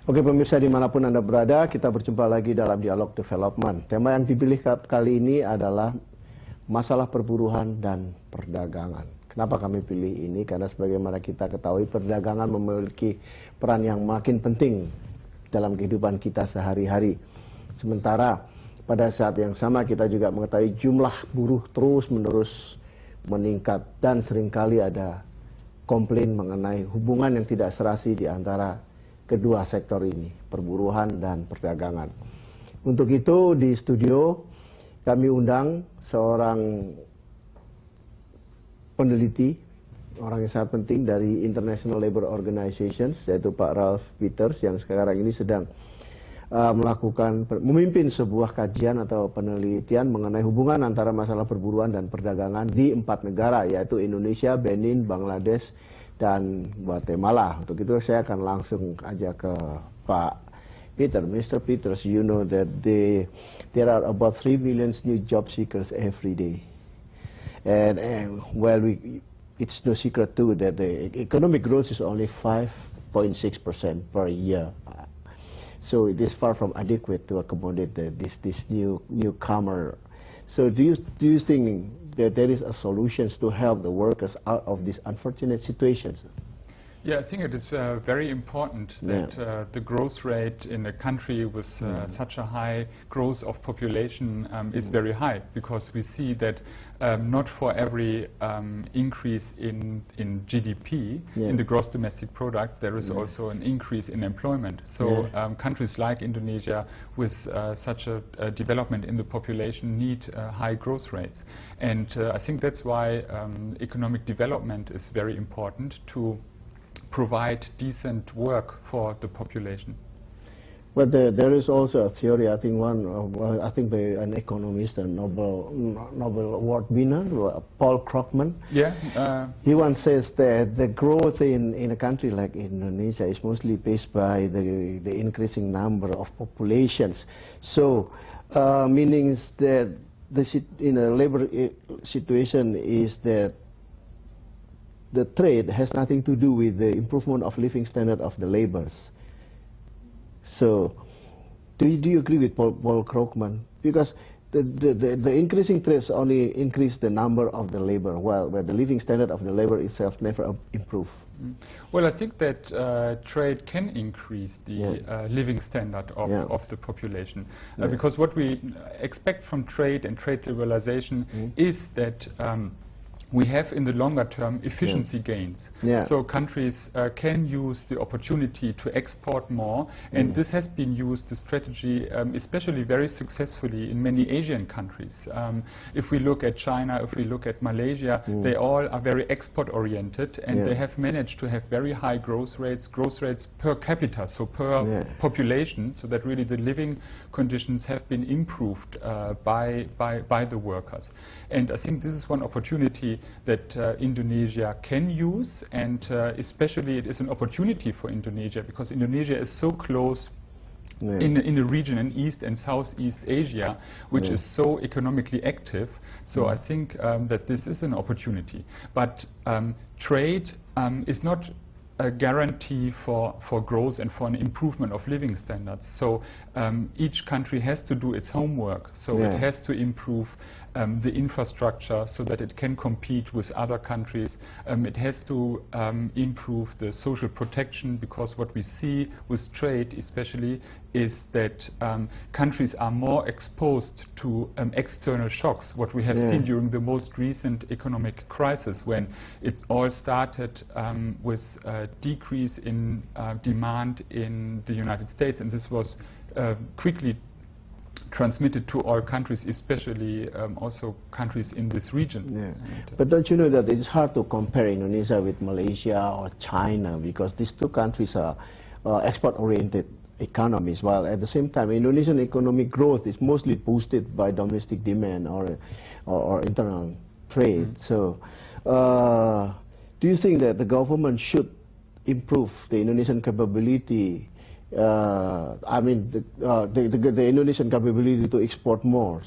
Oke pemirsa dimanapun Anda berada, kita berjumpa lagi dalam Dialog Development. Tema yang dipilih kali ini adalah masalah perburuhan dan perdagangan. Kenapa kami pilih ini? Karena sebagaimana kita ketahui perdagangan memiliki peran yang makin penting dalam kehidupan kita sehari-hari. Sementara pada saat yang sama kita juga mengetahui jumlah buruh terus-menerus meningkat dan seringkali ada komplain mengenai hubungan yang tidak serasi di antara kedua sektor ini, perburuhan dan perdagangan. Untuk itu di studio kami undang seorang peneliti, orang yang sangat penting dari International Labour Organizations, yaitu Pak Ralf yang sekarang ini sedang memimpin sebuah kajian atau penelitian mengenai hubungan antara masalah perburuan dan perdagangan di 4 negara, yaitu Indonesia, Benin, Bangladesh, dan Guatemala. Untuk itu saya akan langsung aja ke Pak Peter. Mr. Peters, you know that there are about 3 million new job seekers every day. And well, it's no secret too that the economic growth is only 5.6% per year. So it is far from adequate to accommodate this newcomer. So do you think that there is a solutions to help the workers out of these unfortunate situations? Yeah, I think it is very important that the growth rate in a country with such a high growth of population is very high, because we see that not for every increase in GDP, in the gross domestic product, there is also an increase in employment. So countries like Indonesia with such a development in the population need high growth rates. And I think that's why economic development is very important to provide decent work for the population. But there is also a theory, I think by an economist and Nobel Award winner, Paul Krugman. He once says that the growth in a country like Indonesia is mostly based by the increasing number of populations. So, meaning that in a labor situation is that the trade has nothing to do with the improvement of living standard of the laborers. So, do you agree with Paul Krugman? Because the increasing trades only increase the number of the labor, while the living standard of the labor itself never improve. Well, I think that trade can increase the living standard of the population, because what we expect from trade and trade liberalization is that we have in the longer term efficiency gains. So countries can use the opportunity to export more, and this has been used, the strategy, especially very successfully in many Asian countries. If we look at China, if we look at Malaysia, they all are very export oriented, and they have managed to have very high growth rates per capita, so per population, so that really the living conditions have been improved by the workers. And I think this is one opportunity that Indonesia can use, and especially it is an opportunity for Indonesia, because Indonesia is so close in a region in East and Southeast Asia, which is so economically active. So I think that this is an opportunity. But trade is not a guarantee for growth and for an improvement of living standards. So each country has to do its homework. So it has to improve the infrastructure so that it can compete with other countries. It has to improve the social protection, because what we see with trade especially is that countries are more exposed to external shocks, what we have seen during the most recent economic crisis, when it all started with a decrease in demand in the United States, and this was quickly transmitted to all countries, especially also countries in this region. But don't you know that it's hard to compare Indonesia with Malaysia or China, because these two countries are export-oriented economies, while at the same time Indonesian economic growth is mostly boosted by domestic demand or internal trade. So do you think that the government should improve the Indonesian capability, the Indonesian capability to export more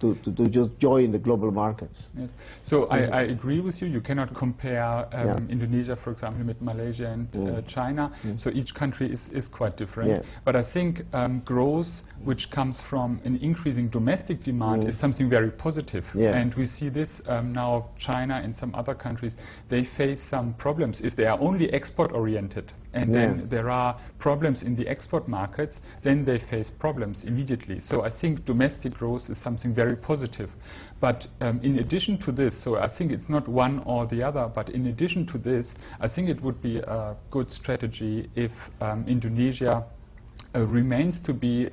to just join the global markets. Yes. So I agree with you. You cannot compare Indonesia, for example, with Malaysia and China. So each country is quite different. But I think growth, which comes from an increasing domestic demand, is something very positive. And we see this now. China and some other countries, they face some problems if they are only export-oriented. And then there are problems in the export markets, then they face problems immediately. So I think domestic growth is something very positive. But in addition to this, so I think it's not one or the other, but in addition to this, I think it would be a good strategy if Indonesia remains to be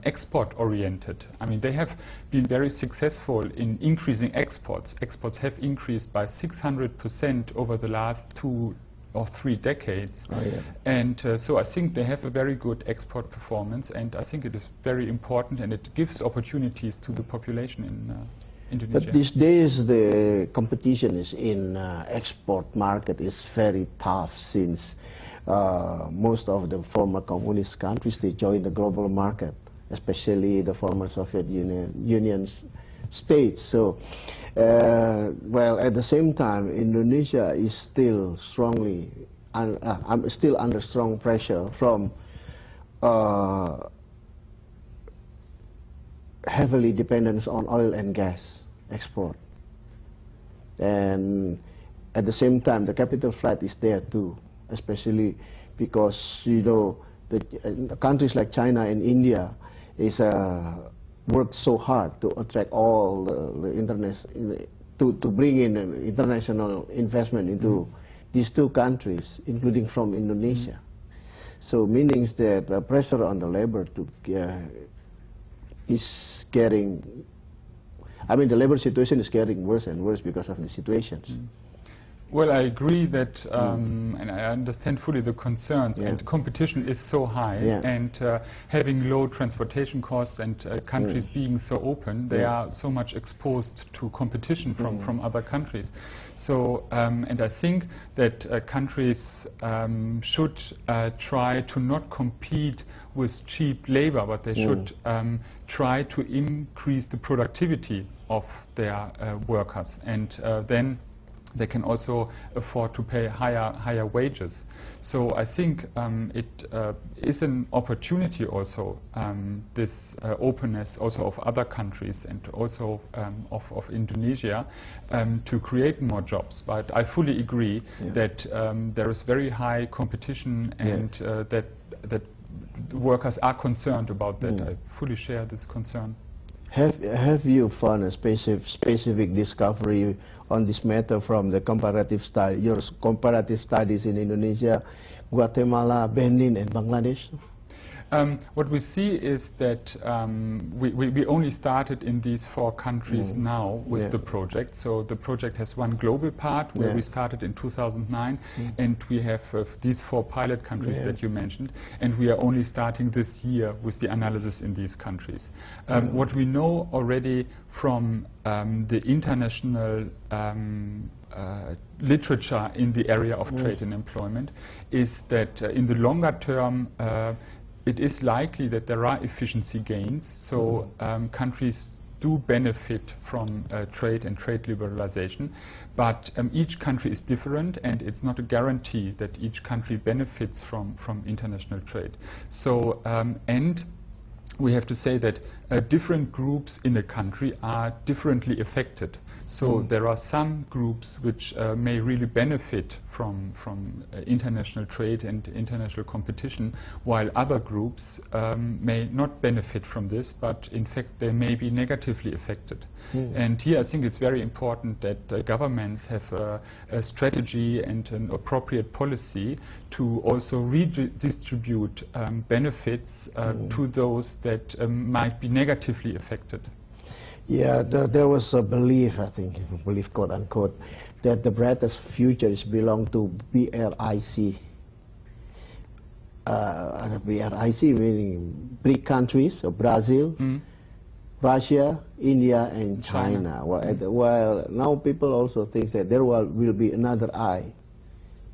export-oriented. I mean, they have been very successful in increasing exports. Exports have increased by 600% over the last 2 or 3 decades. And so I think they have a very good export performance, and I think it is very important, and it gives opportunities to the population in Indonesia. But these days the competition is in export market is very tough, since most of the former communist countries, they join the global market, especially the former Soviet Union states. So well, at the same time, Indonesia is still strongly still under strong pressure from heavily dependence on oil and gas export. And at the same time, the capital flight is there too, especially because, you know, the countries like China and India is worked so hard to attract all the to bring in international investment into these 2 countries, including from Indonesia. So meaning that the pressure on the labor is getting, I mean, the labor situation is getting worse and worse because of the situations. Well, I agree that, and I understand fully the concerns, and competition is so high, and having low transportation costs and countries being so open, they are so much exposed to competition from other countries. So, and I think that countries should try to not compete with cheap labor, but they should try to increase the productivity of their workers, and then they can also afford to pay higher wages. So I think it is an opportunity also, this openness also of other countries and also of Indonesia to create more jobs. But I fully agree that there is very high competition, and that workers are concerned about that. I fully share this concern. Have you found a specific discovery on this matter from the your comparative studies in Indonesia, Guatemala, Benin, and Bangladesh? What we see is that we only started in these 4 countries now with the project. So the project has one global part where we started in 2009, and we have these 4 pilot countries that you mentioned, and we are only starting this year with the analysis in these countries. What we know already from the international literature in the area of trade and employment is that in the longer term it is likely that there are efficiency gains, so countries do benefit from trade and trade liberalization, but each country is different, and it's not a guarantee that each country benefits from international trade. So, and we have to say that different groups in a country are differently affected. So there are some groups which may really benefit from international trade and international competition, while other groups may not benefit from this, but in fact they may be negatively affected. And here I think it's very important that governments have a strategy and an appropriate policy to also redistribute benefits to those that might be negatively affected. Yeah, there was a belief, I think, belief quote unquote, that the brightest futures belong to BRIC. BRIC meaning BRIC countries, so Brazil, Russia, India, and China. While now people also think that there will be another I,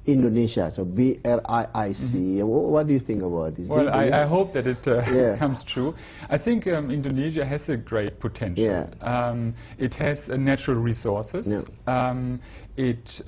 Indonesia, so BRIIC. What do you think about this? Well, I hope that it comes true. I think Indonesia has a great potential. It has natural resources. It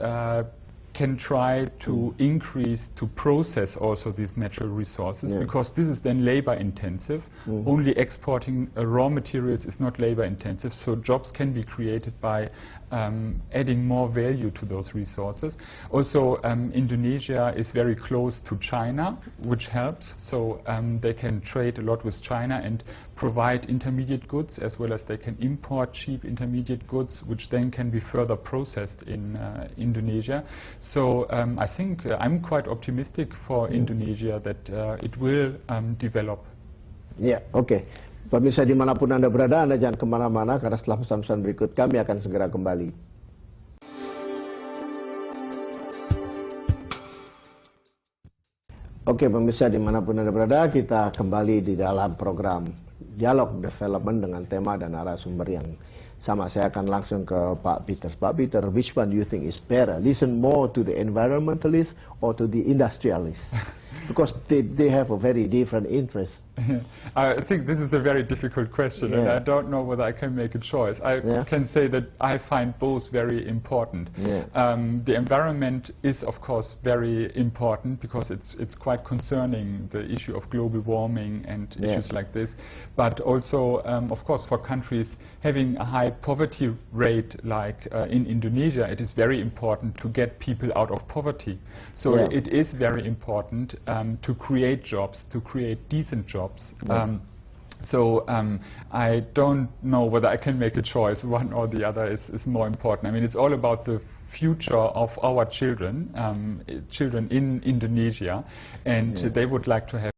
can try to increase, to process also these natural resources, because this is then labor intensive. Only exporting raw materials is not labor intensive, so jobs can be created by adding more value to those resources. Also, Indonesia is very close to China, which helps, so they can trade a lot with China and provide intermediate goods, as well as they can import cheap intermediate goods, which then can be further processed in Indonesia. So I think I'm quite optimistic for Indonesia that it will develop. Oke. Pemirsa dimanapun Anda berada, Anda jangan kemana-mana, karena setelah pesan-pesan berikut kami akan segera kembali. Oke, pemirsa dimanapun Anda berada, kita kembali di dalam program Dialog Development dengan tema dan narasumber yang sama. Saya akan langsung ke Pak Peter. Pak Peter, which one do you think is better? Listen more to the environmentalist or to the industrialist? Because they have a very different interest. I think this is a very difficult question, and I don't know whether I can make a choice. I can say that I find both very important. The environment is, of course, very important because it's quite concerning, the issue of global warming and issues like this. But also, of course, for countries having a high poverty rate like in Indonesia, it is very important to get people out of poverty. So it is very important to create jobs, to create decent jobs. So I don't know whether I can make a choice. One or the other is more important. I mean, it's all about the future of our children, children in Indonesia, and they would like to have